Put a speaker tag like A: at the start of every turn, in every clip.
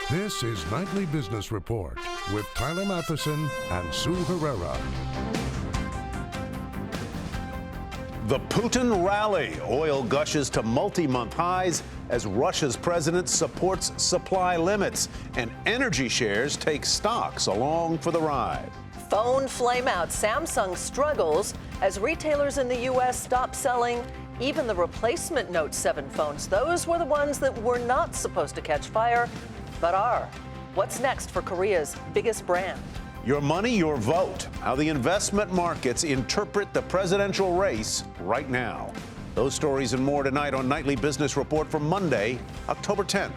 A: This is Nightly Business Report with Tyler Matheson and Sue Herrera.
B: The Putin rally. Oil gushes to multi-month highs as Russia's president supports supply limits, and energy shares take stocks along for the ride.
C: Phone flame out. Samsung struggles as retailers in the U.S. stop selling even the replacement Note 7 phones. Those were the ones that were not supposed to catch fire, but are. What's next for Korea's biggest brand?
B: Your money, your vote. How the investment markets interpret the presidential race right now. Those stories and more tonight on Nightly Business Report for Monday, October 10th.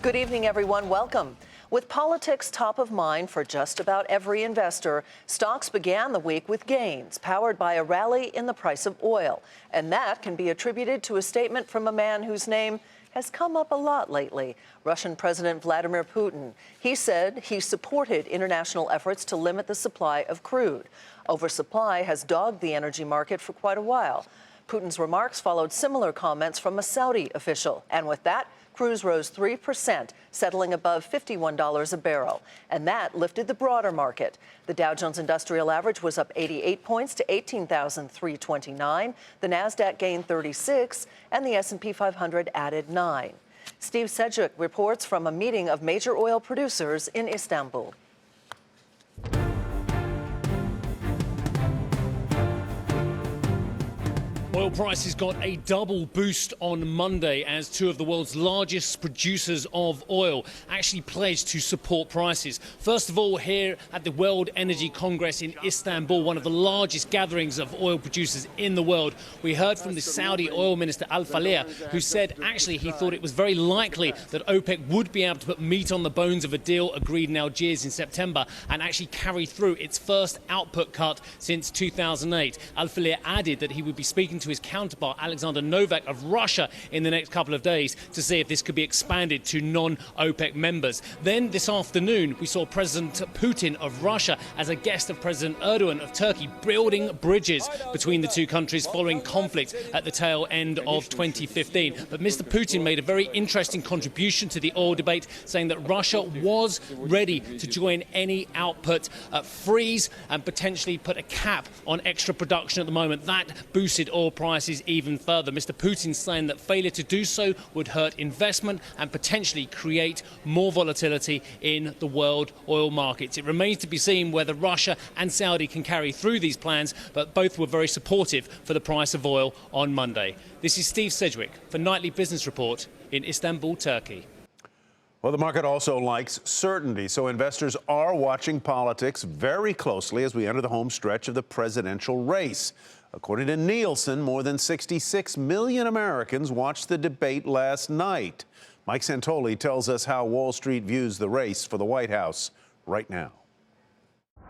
C: Good evening, everyone. Welcome. With politics top of mind for just about every investor, stocks began the week with gains, powered by a rally in the price of oil. And that can be attributed to a statement from a man whose name has come up a lot lately, Russian President Vladimir Putin. He said he supported international efforts to limit the supply of crude. Oversupply has dogged the energy market for quite a while. Putin's remarks followed similar comments from a Saudi official. And with that, crude rose 3%, settling above $51 a barrel. And that lifted the broader market. The Dow Jones Industrial Average was up 88 points to 18,329. The Nasdaq gained 36, and the S&P 500 added 9. Steve Sedgwick reports from a meeting of major oil producers in Istanbul.
D: Oil prices got a double boost on Monday as two of the world's largest producers of oil actually pledged to support prices. First of all, here at the World Energy Congress in Istanbul, one of the largest gatherings of oil producers in the world, we heard from the Saudi oil minister Al-Falih, who said actually he thought it was very likely that OPEC would be able to put meat on the bones of a deal agreed in Algiers in September and actually carry through its first output cut since 2008. Al-Falih added that he would be speaking to his counterpart Alexander Novak of Russia in the next couple of days to see if this could be expanded to non-OPEC members. Then this afternoon we saw President Putin of Russia as a guest of President Erdogan of Turkey building bridges between the two countries following conflict at the tail end of 2015. But Mr. Putin made a very interesting contribution to the oil debate, saying that Russia was ready to join any output freeze and potentially put a cap on extra production at the moment. That boosted oil prices even further. Mr. Putin saying that failure to do so would hurt investment and potentially create more volatility in the world oil markets. It remains to be seen whether Russia and Saudi can carry through these plans, but both were very supportive for the price of oil on Monday. This is Steve Sedgwick for Nightly Business Report in Istanbul, Turkey.
B: Well, the market also likes certainty, so investors are watching politics very closely as we enter the home stretch of the presidential race. According to Nielsen, more than 66 million Americans watched the debate last night. Mike Santoli tells us how Wall Street views the race for the White House right now.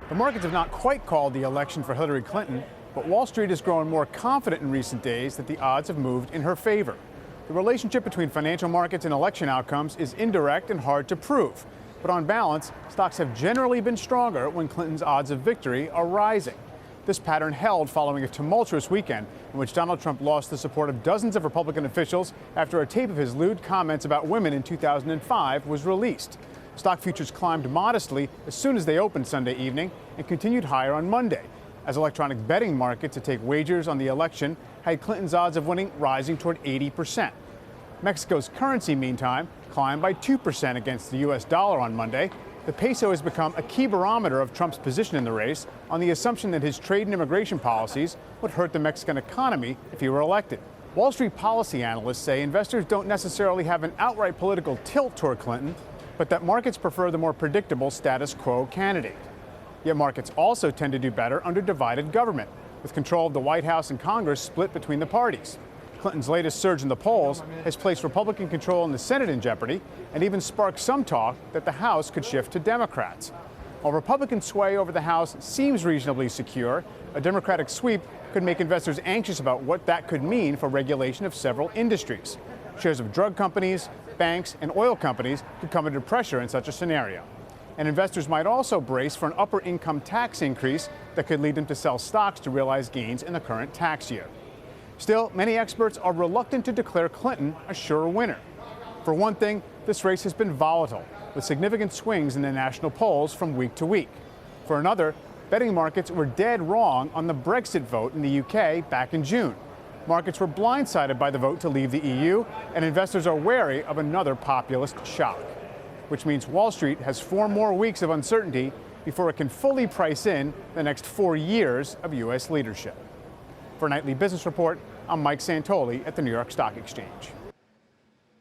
E: The markets have not quite called the election for Hillary Clinton, but Wall Street has grown more confident in recent days that the odds have moved in her favor. The relationship between financial markets and election outcomes is indirect and hard to prove. But on balance, stocks have generally been stronger when Clinton's odds of victory are rising. This pattern held following a tumultuous weekend in which Donald Trump lost the support of dozens of Republican officials after a tape of his lewd comments about women in 2005 was released. Stock futures climbed modestly as soon as they opened Sunday evening and continued higher on Monday, as electronic betting markets that take wagers on the election had Clinton's odds of winning rising toward 80%. Mexico's currency, meantime, climbed by 2% against the U.S. dollar on Monday. The peso has become a key barometer of Trump's position in the race on the assumption that his trade and immigration policies would hurt the Mexican economy if he were elected. Wall Street policy analysts say investors don't necessarily have an outright political tilt toward Clinton, but that markets prefer the more predictable status quo candidate. Yet markets also tend to do better under divided government, with control of the White House and Congress split between the parties. Clinton's latest surge in the polls has placed Republican control in the Senate in jeopardy and even sparked some talk that the House could shift to Democrats. While Republican sway over the House seems reasonably secure, a Democratic sweep could make investors anxious about what that could mean for regulation of several industries. Shares of drug companies, banks, and oil companies could come under pressure in such a scenario. And investors might also brace for an upper income tax increase that could lead them to sell stocks to realize gains in the current tax year. Still, many experts are reluctant to declare Clinton a sure winner. For one thing, this race has been volatile, with significant swings in the national polls from week to week. For another, betting markets were dead wrong on the Brexit vote in the UK back in June. Markets were blindsided by the vote to leave the EU, and investors are wary of another populist shock, which means Wall Street has 4 more weeks of uncertainty before it can fully price in the next 4 years of U.S. leadership. For Nightly Business Report, I'm Mike Santoli at the New York Stock Exchange.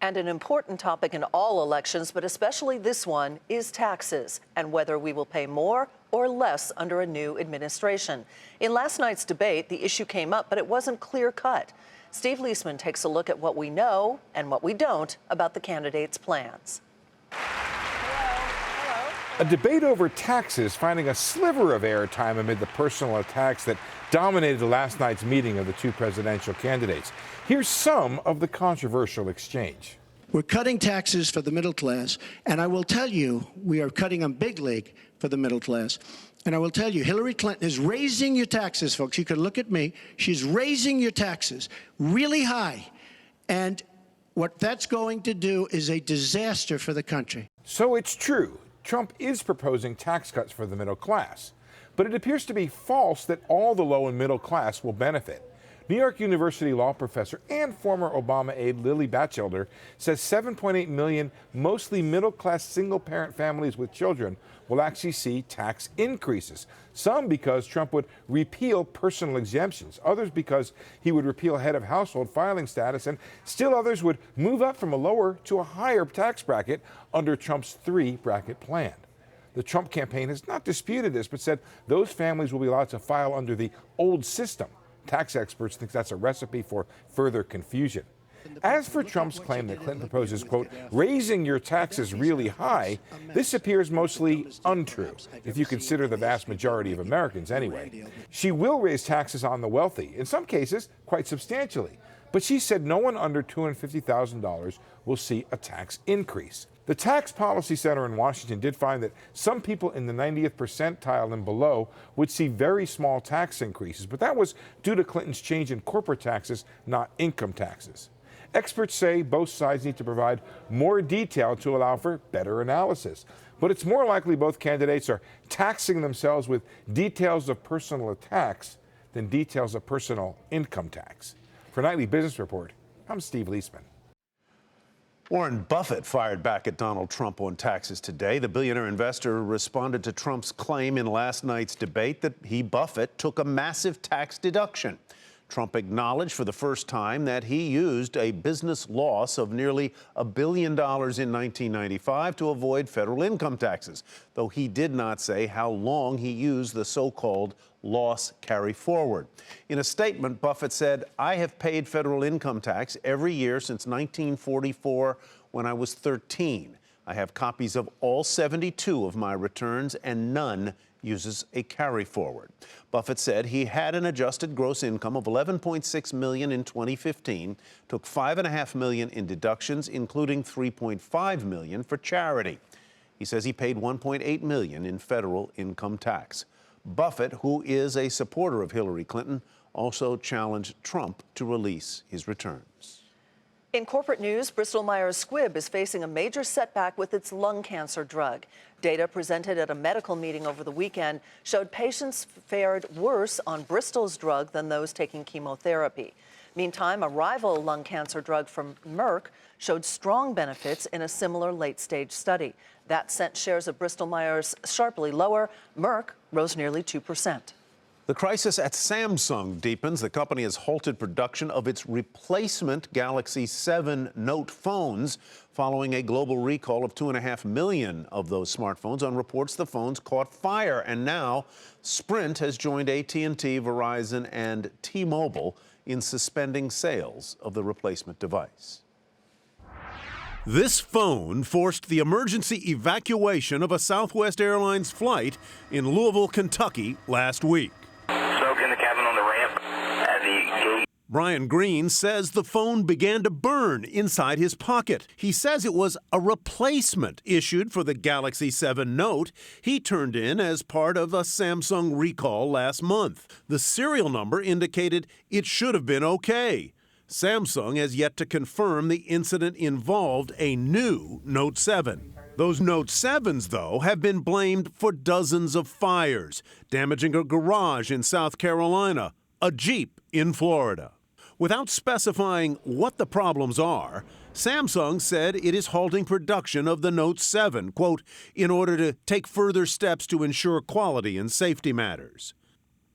C: And an important topic in all elections, but especially this one, is taxes and whether we will pay more or less under a new administration. In last night's debate, the issue came up, but it wasn't clear-cut. Steve Liesman takes a look at what we know and what we don't about the candidates' plans.
F: A debate over taxes finding a sliver of airtime amid the personal attacks that dominated last night's meeting of the two presidential candidates. Here's some of the controversial exchange.
G: We're cutting taxes for the middle class, and I will tell you, we are cutting them big league for the middle class. And I will tell you, Hillary Clinton is raising your taxes, folks. You can look at me. She's raising your taxes really high. And what that's going to do is a disaster for the country.
F: So it's true. Trump is proposing tax cuts for the middle class. But it appears to be false that all the low and middle class will benefit. New York University law professor and former Obama aide Lily Batchelder says 7.8 million mostly middle-class single-parent families with children will actually see tax increases. Some because Trump would repeal personal exemptions, others because he would repeal head of household filing status, and still others would move up from a lower to a higher tax bracket under Trump's 3-bracket plan. The Trump campaign has not disputed this, but said those families will be allowed to file under the old system. Tax experts think that's a recipe for further confusion. As for Trump's claim that Clinton proposes, quote, raising your taxes really high, this appears mostly untrue, if you consider the vast majority of Americans anyway. She will raise taxes on the wealthy, in some cases quite substantially, but she said no one under $250,000 will see a tax increase. The Tax Policy Center in Washington did find that some people in the 90th percentile and below would see very small tax increases, but that was due to Clinton's change in corporate taxes, not income taxes. Experts say both sides need to provide more detail to allow for better analysis. But it's more likely both candidates are taxing themselves with details of personal attacks than details of personal income tax. For Nightly Business Report, I'm Steve Liesman.
B: Warren Buffett fired back at Donald Trump on taxes today. The billionaire investor responded to Trump's claim in last night's debate that he, Buffett, took a massive tax deduction. Trump acknowledged for the first time that he used a business loss of nearly $1 billion in 1995 to avoid federal income taxes, though he did not say how long he used the so-called loss carry forward. In a statement, Buffett said, "I have paid federal income tax every year since 1944 when I was 13. I have copies of all 72 of my returns and none uses a carry forward." Buffett said he had an adjusted gross income of $11.6 million in 2015, took $5.5 million in deductions, including $3.5 million for charity. He says he paid $1.8 million in federal income tax. Buffett, who is a supporter of Hillary Clinton, also challenged Trump to release his returns.
C: In corporate news, Bristol Myers Squibb is facing a major setback with its lung cancer drug. Data presented at a medical meeting over the weekend showed patients fared worse on Bristol's drug than those taking chemotherapy. Meantime, a rival lung cancer drug from Merck showed strong benefits in a similar late-stage study. That sent shares of Bristol Myers sharply lower. Merck rose nearly 2%.
B: The crisis at Samsung deepens. The company has halted production of its replacement Galaxy 7 Note phones following a global recall of 2.5 million of those smartphones on reports the phones caught fire. And now Sprint has joined AT&T, Verizon, and T-Mobile in suspending sales of the replacement device. This phone forced the emergency evacuation of a Southwest Airlines flight in Louisville, Kentucky last week.
H: Smoke in the cabin on the ramp at the gate.
B: Brian Green says the phone began to burn inside his pocket. He says it was a replacement issued for the Galaxy 7 Note he turned in as part of a Samsung recall last month. The serial number indicated it should have been okay. Samsung has yet to confirm the incident involved a new Note 7. Those Note 7s, though, have been blamed for dozens of fires, damaging a garage in South Carolina, a Jeep in Florida. Without specifying what the problems are, Samsung said it is halting production of the Note 7, quote, in order to take further steps to ensure quality and safety matters.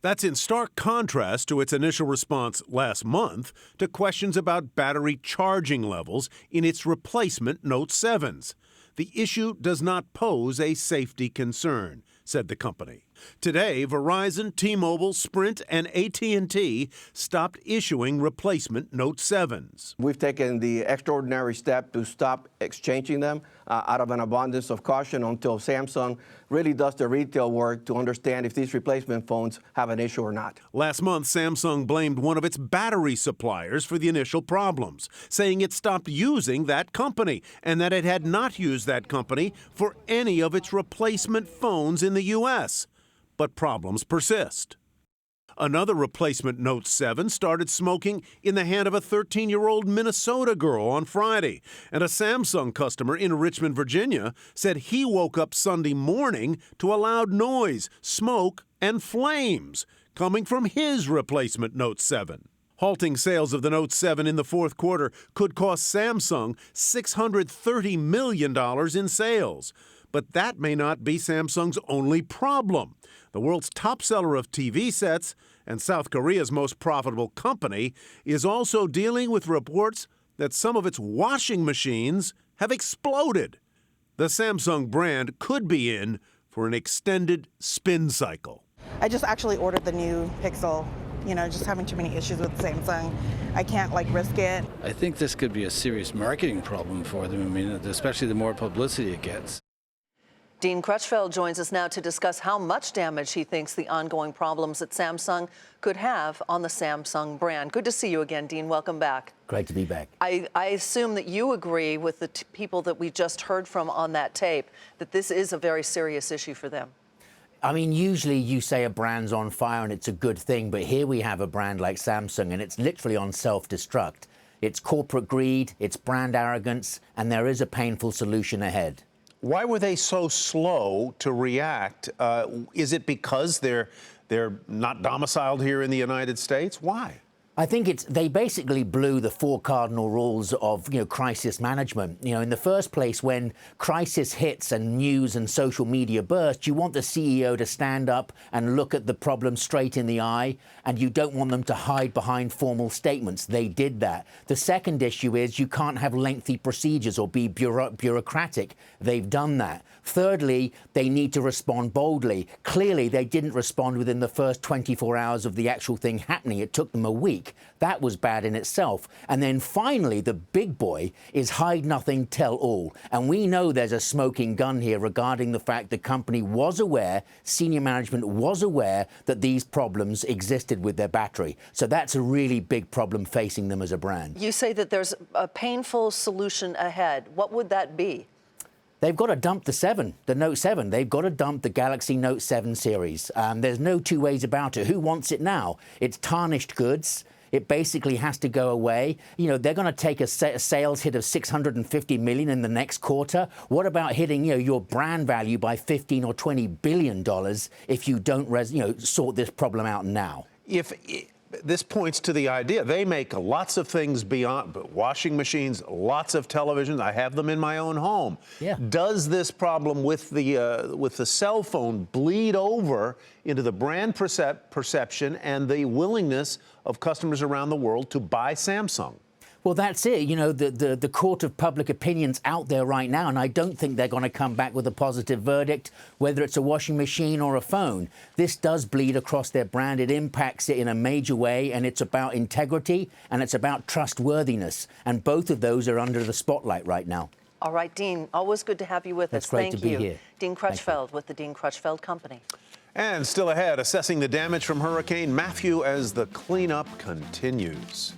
B: That's in stark contrast to its initial response last month to questions about battery charging levels in its replacement Note 7s. The issue does not pose a safety concern, said the company. Today, Verizon, T-Mobile, Sprint, and AT&T stopped issuing replacement Note 7s.
I: We've taken the extraordinary step to stop exchanging them out of an abundance of caution until Samsung really does the retail work to understand if these replacement phones have an issue or not.
B: Last month, Samsung blamed one of its battery suppliers for the initial problems, saying it stopped using that company and that it had not used that company for any of its replacement phones in the U.S. But problems persist. Another replacement Note 7 started smoking in the hand of a 13-year-old Minnesota girl on Friday, and a Samsung customer in Richmond, Virginia, said he woke up Sunday morning to a loud noise, smoke, and flames coming from his replacement Note 7. Halting sales of the Note 7 in the fourth quarter could cost Samsung $630 million in sales. But that may not be Samsung's only problem. The world's top seller of TV sets and South Korea's most profitable company is also dealing with reports that some of its washing machines have exploded. The Samsung brand could be in for an extended spin cycle.
J: I just actually ordered the new Pixel. Just having too many issues with Samsung. I can't risk it.
K: I think this could be a serious marketing problem for them. I mean, especially the more publicity it gets.
C: Dean Crutchfield joins us now to discuss how much damage he thinks the ongoing problems at Samsung could have on the Samsung brand. Good to see you again, Dean. Welcome back.
L: Great to be back.
C: I assume that you agree with the people that we just heard from on that tape, that this is a very serious issue for them.
L: I mean, usually you say a brand's on fire and it's a good thing, but here we have a brand like Samsung and it's literally on self-destruct. It's corporate greed, it's brand arrogance, and there is a painful solution ahead.
B: Why were they so slow to react? Is it because they're not domiciled here in the United States? Why?
L: I think they basically blew the 4 cardinal rules of, crisis management. In the first place, when crisis hits and news and social media burst, you want the CEO to stand up and look at the problem straight in the eye, and you don't want them to hide behind formal statements. They did that. The second issue is you can't have lengthy procedures or be bureaucratic. They've done that. Thirdly, they need to respond boldly. Clearly, they didn't respond within the first 24 hours of the actual thing happening. It took them a week. That was bad in itself. And then finally, the big boy is hide nothing, tell all. And we know there's a smoking gun here regarding the fact the company was aware, senior management was aware that these problems existed with their battery. So that's a really big problem facing them as a brand.
C: You say that there's a painful solution ahead. What would that be?
L: They've got to dump the Note 7. They've got to dump the Galaxy Note 7 series. There's no two ways about it. Who wants it now? It's tarnished goods. It basically has to go away. They're going to take a sales hit of $650 million in the next quarter. What about hitting, your brand value by $15 or $20 billion if you don't, sort this problem out now?
B: This points to the idea they make lots of things beyond washing machines, lots of televisions. I have them in my own home.
L: Yeah.
B: Does this problem with the cell phone bleed over into the brand perception and the willingness of customers around the world to buy Samsung?
L: Well, that's it. The court of public opinion's out there right now, and I don't think they're going to come back with a positive verdict, whether it's a washing machine or a phone. This does bleed across their brand. It impacts it in a major way, and it's about integrity and it's about trustworthiness. And both of those are under the spotlight right now.
C: All right, Dean, always good to have you with us.
L: It's great
C: Thank
L: to
C: you.
L: be here.
C: Dean Crutchfield with the Dean Crutchfield Company.
B: And still ahead, assessing the damage from Hurricane Matthew as the cleanup continues.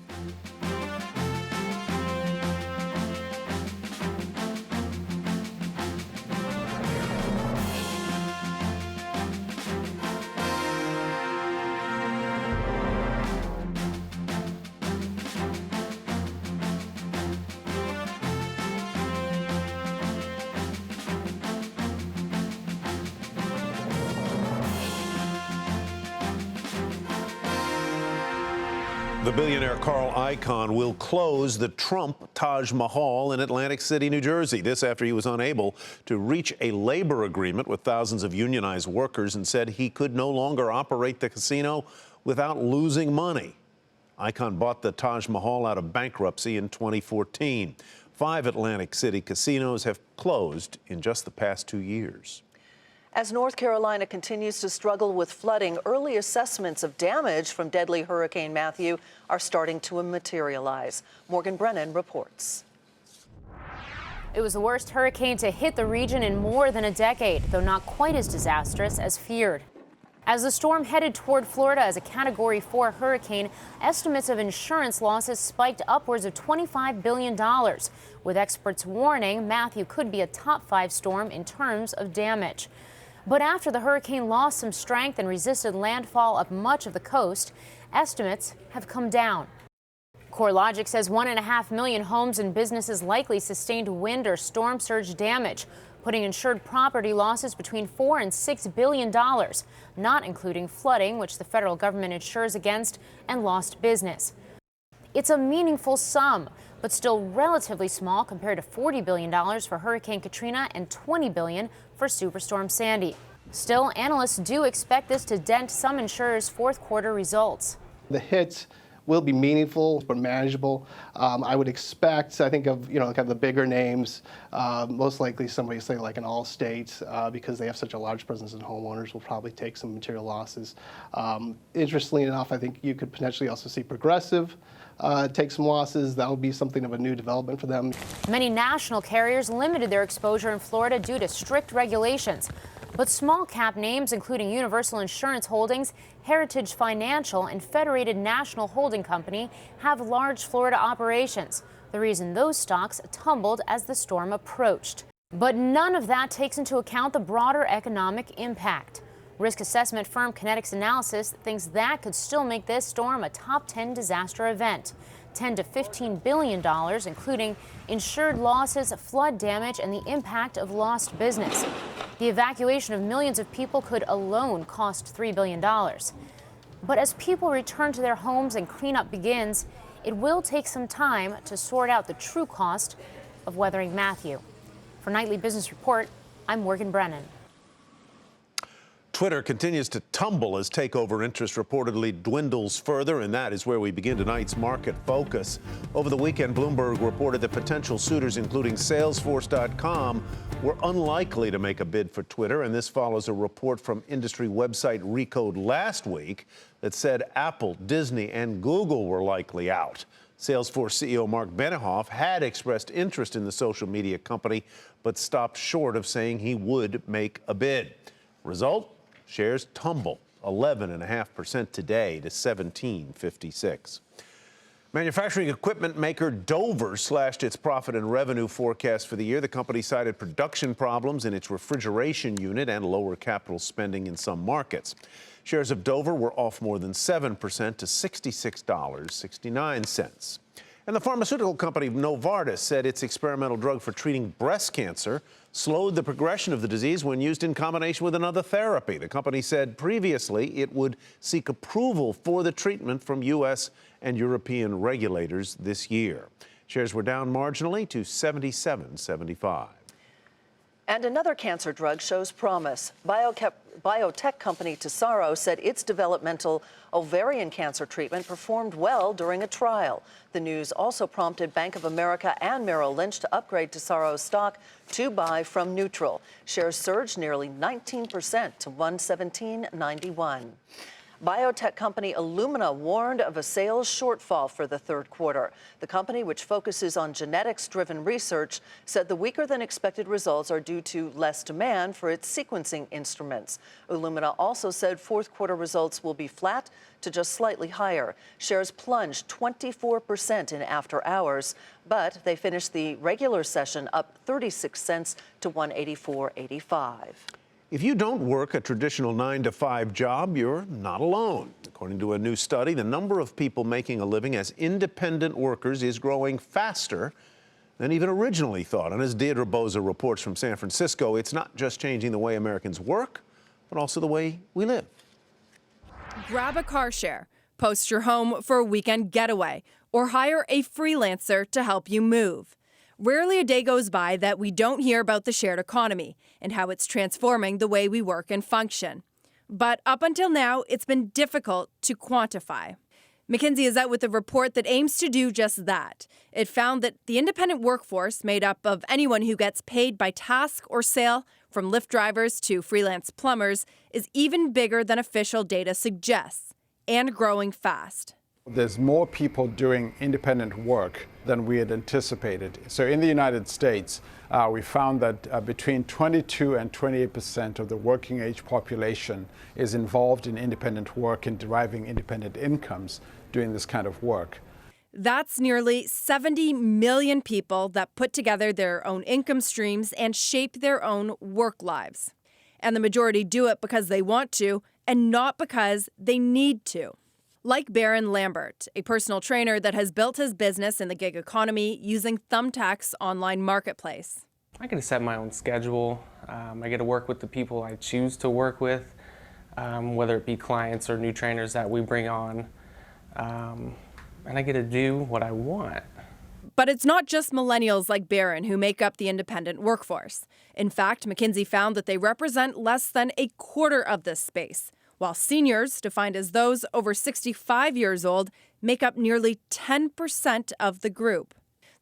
B: The billionaire Carl Icahn will close the Trump Taj Mahal in Atlantic City, New Jersey. This after he was unable to reach a labor agreement with thousands of unionized workers and said he could no longer operate the casino without losing money. Icahn bought the Taj Mahal out of bankruptcy in 2014. 5 Atlantic City casinos have closed in just the past 2 years.
C: As North Carolina continues to struggle with flooding, early assessments of damage from deadly Hurricane Matthew are starting to materialize. Morgan Brennan reports.
M: It was the worst hurricane to hit the region in more than a decade, though not quite as disastrous as feared. As the storm headed toward Florida as a Category 4 hurricane, estimates of insurance losses spiked upwards of $25 billion, with experts warning Matthew could be a top 5 storm in terms of damage. But after the hurricane lost some strength and resisted landfall up much of the coast, estimates have come down. CoreLogic says 1.5 million homes and businesses likely sustained wind or storm surge damage, putting insured property losses between $4 and $6 billion, not including flooding, which the federal government insures against, and lost business. It's a meaningful sum, but still relatively small compared to $40 billion for Hurricane Katrina and $20 billion for Superstorm Sandy. Still, analysts do expect this to dent some insurers' fourth quarter results.
N: The hits will be meaningful but manageable. I would expect, I think of, kind of the bigger names, most likely somebody say like an Allstate, because they have such a large presence in homeowners, will probably take some material losses. Interestingly enough, I think you could potentially also see Progressive take some losses. That would be something of a new development for them.
M: Many national carriers limited their exposure in Florida due to strict regulations. But small cap names, including Universal Insurance Holdings, Heritage Financial, and Federated National Holding Company, have large Florida operations. The reason those stocks tumbled as the storm approached. But none of that takes into account the broader economic impact. Risk assessment firm Kinetics Analysis thinks that could still make this storm a top 10 disaster event. $10 to $15 billion, including insured losses, flood damage, and the impact of lost business. The evacuation of millions of people could alone cost $3 billion. But as people return to their homes and cleanup begins, it will take some time to sort out the true cost of weathering Matthew. For Nightly Business Report, I'm Morgan Brennan.
B: Twitter continues to tumble as takeover interest reportedly dwindles further, and that is where we begin tonight's market focus. Over the weekend, Bloomberg reported that potential suitors, including Salesforce.com, were unlikely to make a bid for Twitter, and this follows a report from industry website Recode last week that said Apple, Disney, and Google were likely out. Salesforce CEO Mark Benioff had expressed interest in the social media company, but stopped short of saying he would make a bid. Result? Shares tumble 11.5% today to $17.56. Manufacturing equipment maker Dover slashed its profit and revenue forecast for the year. The company cited production problems in its refrigeration unit and lower capital spending in some markets. Shares of Dover were off more than 7% to $66.69. And the pharmaceutical company Novartis said its experimental drug for treating breast cancer slowed the progression of the disease when used in combination with another therapy. The company said previously it would seek approval for the treatment from U.S. and European regulators this year. Shares were down marginally to $77.75.
C: And another cancer drug shows promise. Biotech company Tesaro said its developmental ovarian cancer treatment performed well during a trial. The news also prompted Bank of America and Merrill Lynch to upgrade Tesaro's stock to buy from neutral. Shares surged nearly 19% to $117.91. Biotech company Illumina warned of a sales shortfall for the third quarter. The company, which focuses on genetics-driven research, said the weaker-than-expected results are due to less demand for its sequencing instruments. Illumina also said fourth quarter results will be flat to just slightly higher. Shares plunged 24% in after hours, but they finished the regular session up 36 cents to $184.85.
B: If you don't work a traditional 9-to-5 job, you're not alone. According to a new study, the number of people making a living as independent workers is growing faster than even originally thought. And as Deirdre Boza reports from San Francisco, it's not just changing the way Americans work, but also the way we live.
O: Grab a car share. post your home for a weekend getaway, or hire a freelancer to help you move. Rarely a day goes by that we don't hear about the shared economy and how it's transforming the way we work and function. But up until now, it's been difficult to quantify. McKinsey is out with a report that aims to do just that. It found that the independent workforce, made up of anyone who gets paid by task or sale, from Lyft drivers to freelance plumbers, is even bigger than official data suggests, and growing fast.
E: There's more people doing independent work than we had anticipated. So in the United States, we found that between 22 and 28% of the working age population is involved in independent work and deriving independent incomes doing this kind of work.
O: That's nearly 70 million people that put together their own income streams and shape their own work lives. And the majority do it because they want to and not because they need to. Like Baron Lambert, a personal trainer that has built his business in the gig economy using Thumbtack's online marketplace.
P: I get to set my own schedule. I get to work with the people I choose to work with, whether it be clients or new trainers that we bring on. And I get to do what I want.
O: But it's not just millennials like Baron who make up the independent workforce. In fact, McKinsey found that they represent less than a quarter of this space, while seniors, defined as those over 65 years old, make up nearly 10% of the group.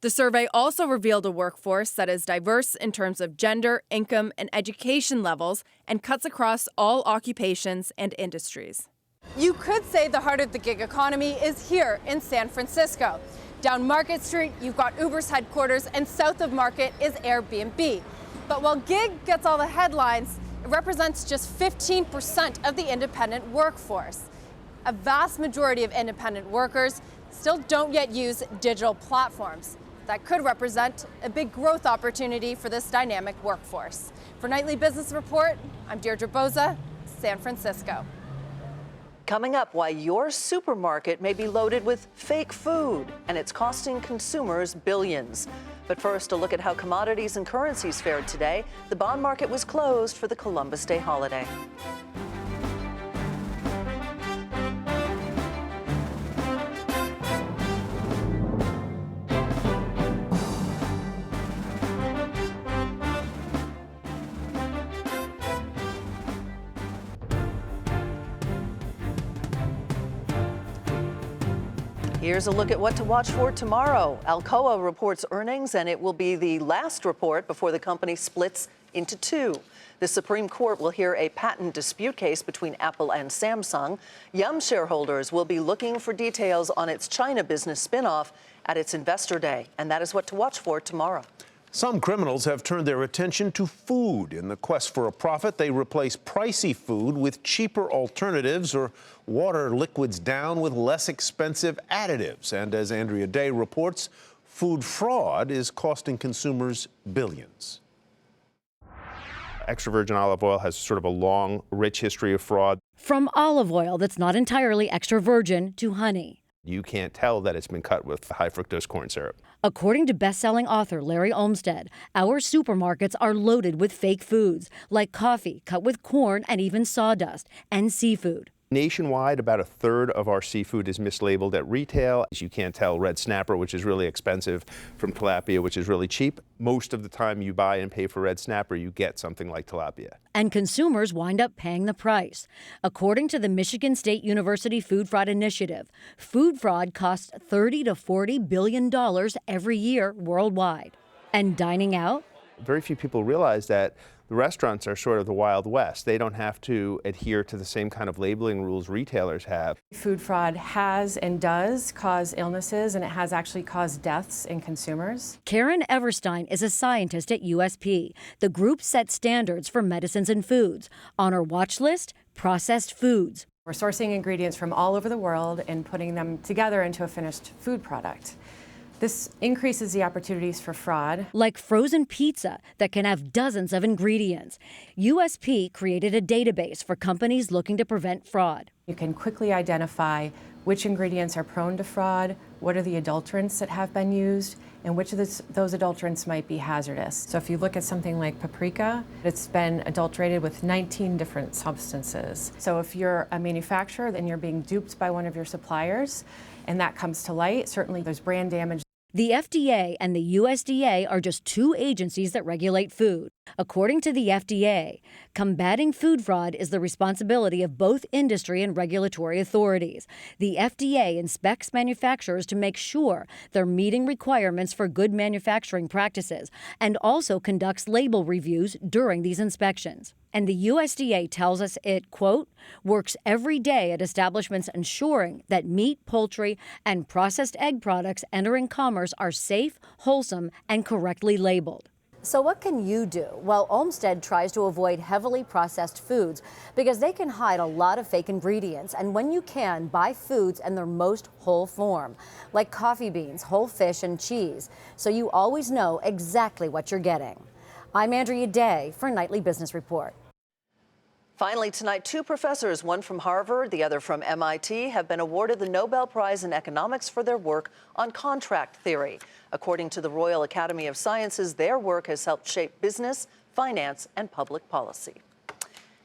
O: The survey also revealed a workforce that is diverse in terms of gender, income, and education levels, and cuts across all occupations and industries.
Q: You could say the heart of the gig economy is here in San Francisco. Down Market Street, you've got Uber's headquarters, and south of Market is Airbnb. But while gig gets all the headlines, it represents just 15% of the independent workforce. A vast majority of independent workers still don't yet use digital platforms. That could represent a big growth opportunity for this dynamic workforce. For Nightly Business Report, I'm Deirdre Boza, San Francisco.
C: Coming up, why your supermarket may be loaded with fake food and it's costing consumers billions. But first, a look at how commodities and currencies fared today. The bond market was closed for the Columbus Day holiday. Here's a look at what to watch for tomorrow. Alcoa reports earnings, and it will be the last report before the company splits into two. The Supreme Court will hear a patent dispute case between Apple and Samsung. Yum shareholders will be looking for details on its China business spinoff at its Investor Day, and that is what to watch for tomorrow.
B: Some criminals have turned their attention to food. In the quest for a profit, they replace pricey food with cheaper alternatives or water liquids down with less expensive additives. And as Andrea Day reports, food fraud is costing consumers billions.
R: Extra virgin olive oil has sort of a long, rich history of fraud.
S: From olive oil that's not entirely extra virgin to honey.
R: You can't tell that it's been cut with high fructose corn syrup.
S: According to best-selling author Larry Olmsted, our supermarkets are loaded with fake foods, like coffee cut with corn and even sawdust, and seafood.
R: Nationwide, about a third of our seafood is mislabeled at retail. You can't tell red snapper, which is really expensive, from tilapia, which is really cheap. Most of the time you buy and pay for red snapper, you get something like tilapia.
S: And consumers wind up paying the price. According to the Michigan State University Food Fraud Initiative, food fraud costs $30 to $40 billion every year worldwide. And dining out?
R: Very few people realize that the restaurants are sort of the Wild West. They don't have to adhere to the same kind of labeling rules retailers have.
T: Food fraud has and does cause illnesses, and it has actually caused deaths in consumers.
S: Karen Everstein is a scientist at USP. The group sets standards for medicines and foods. On our watch list, processed foods.
T: We're sourcing ingredients from all over the world and putting them together into a finished food product. This increases the opportunities for fraud.
S: Like frozen pizza that can have dozens of ingredients. USP created a database for companies looking to prevent fraud.
T: You can quickly identify which ingredients are prone to fraud, what are the adulterants that have been used, and which of those adulterants might be hazardous. So if you look at something like paprika, it's been adulterated with 19 different substances. So if you're a manufacturer and you're being duped by one of your suppliers and that comes to light, certainly there's brand damage.
S: The FDA and the USDA are just two agencies that regulate food. According to the FDA, combating food fraud is the responsibility of both industry and regulatory authorities. The FDA inspects manufacturers to make sure they're meeting requirements for good manufacturing practices and also conducts label reviews during these inspections. And the USDA tells us it, quote, works every day at establishments ensuring that meat, poultry, and processed egg products entering commerce are safe, wholesome, and correctly labeled. So what can you do? Well, Olmsted tries to avoid heavily processed foods because they can hide a lot of fake ingredients. And when you can, buy foods in their most whole form, like coffee beans, whole fish, and cheese, so you always know exactly what you're getting. I'm Andrea Day for Nightly Business Report.
C: Finally tonight, two professors, one from Harvard, the other from MIT, have been awarded the Nobel Prize in Economics for their work on contract theory. According to the Royal Academy of Sciences, their work has helped shape business, finance, and public policy.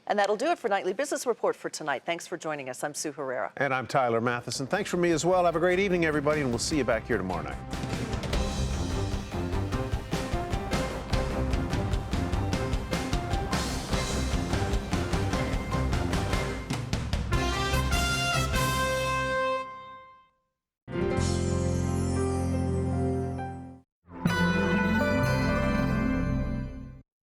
C: And that'll do it for Nightly Business Report for tonight. Thanks for joining us. I'm Sue Herrera.
B: And I'm Tyler Mathisen. Thanks from me as well. Have a great evening, everybody, and we'll see you back here tomorrow night.